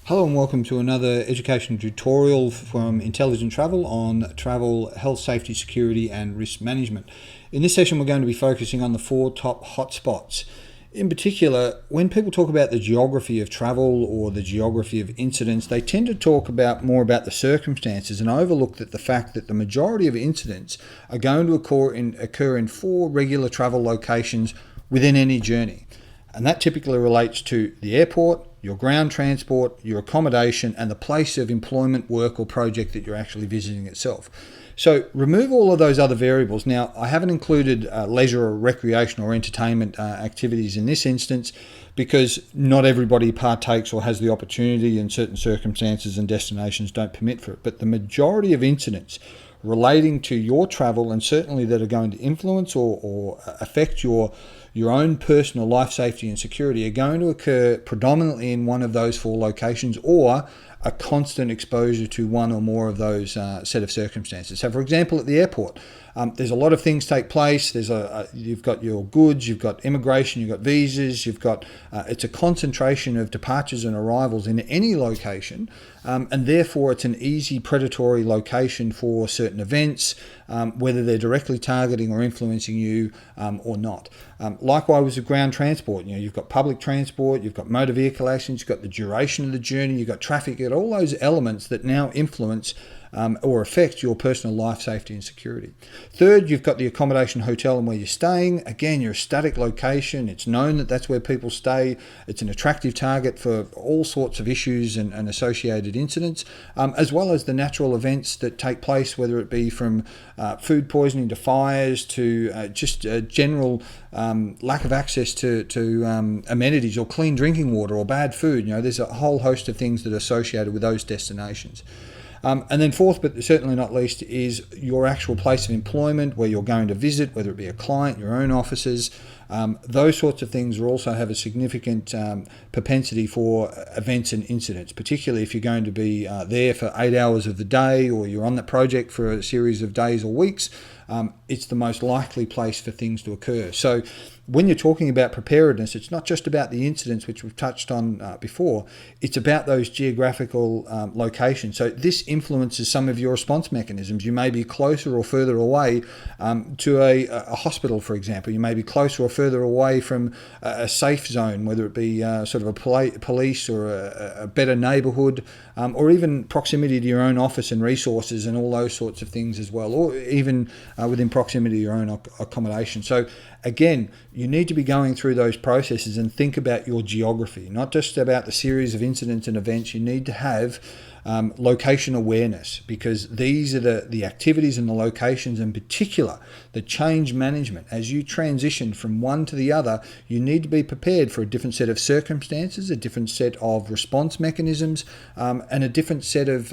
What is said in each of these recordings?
Hello and welcome to another educational tutorial from Intelligent Travel on travel, health, safety, security and risk management. In this session we're going to be focusing on the 4 top hotspots. In particular, when people talk about the geography of travel or the geography of incidents, they tend to talk more about the circumstances and overlook the fact that the majority of incidents are going to occur in 4 regular travel locations within any journey. And that typically relates to the airport, your ground transport, your accommodation, and the place of employment, work, or project that you're actually visiting itself. So remove all of those other variables. Now, I haven't included leisure or recreation or entertainment activities in this instance because not everybody partakes or has the opportunity, and certain circumstances and destinations don't permit for it. But the majority of incidents relating to your travel, and certainly that are going to influence or affect your own personal life safety and security, are going to occur predominantly in one of those 4 locations, or a constant exposure to one or more of those set of circumstances. So for example, at the airport, there's a lot of things take place. You've got your goods, you've got immigration, you've got visas, it's a concentration of departures and arrivals in any location, and therefore it's an easy predatory location for certain events, whether they're directly targeting or influencing you or not. Likewise with ground transport, you've got public transport, you've got motor vehicle accidents, you've got the duration of the journey, you've got traffic, you've got all those elements that now influence or affect your personal life safety and security. Third, you've got the accommodation, hotel, and where you're staying. Again, you're a static location. It's known that that's where people stay. It's an attractive target for all sorts of issues and associated incidents, as well as the natural events that take place, whether it be from food poisoning to fires to just general lack of access to amenities or clean drinking water or bad food. There's a whole host of things that are associated with those destinations. And then fourth, but certainly not least, is your actual place of employment, where you're going to visit, whether it be a client, your own offices. Those sorts of things will also have a significant propensity for events and incidents, particularly if you're going to be there for 8 hours of the day, or you're on that project for a series of days or weeks. It's the most likely place for things to occur. So when you're talking about preparedness, it's not just about the incidents, which we've touched on before. It's about those geographical locations. So this influences some of your response mechanisms. You may be closer or further away to a hospital, for example. You may be closer or further away from a safe zone, whether it be sort of a police or a better neighbourhood, or even proximity to your own office and resources and all those sorts of things as well, or even within proximity to your own accommodation. So again, you need to be going through those processes and think about your geography, not just about the series of incidents and events. You need to have location awareness, because these are the activities and the locations, in particular the change management. As you transition from one to the other, you need to be prepared for a different set of circumstances, a different set of response mechanisms, and a different set of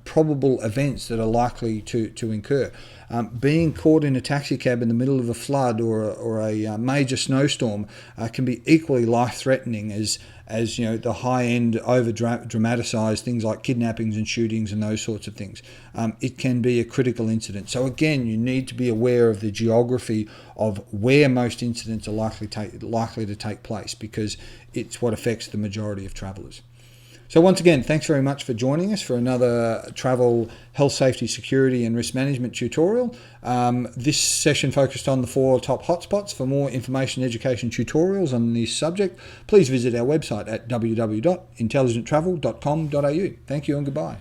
probable events that are likely to incur. Being caught in a taxi cab in the middle of a flood or a major snowstorm can be equally life-threatening as the high-end, over-dramatised things like kidnappings and shootings and those sorts of things. It can be a critical incident. So again, you need to be aware of the geography of where most incidents are likely to take place, because it's what affects the majority of travellers. So once again, thanks very much for joining us for another travel, health, safety, security and risk management tutorial. This session focused on the 4 top hotspots. For more information, education tutorials on this subject, please visit our website at www.intelligenttravel.com.au. Thank you and goodbye.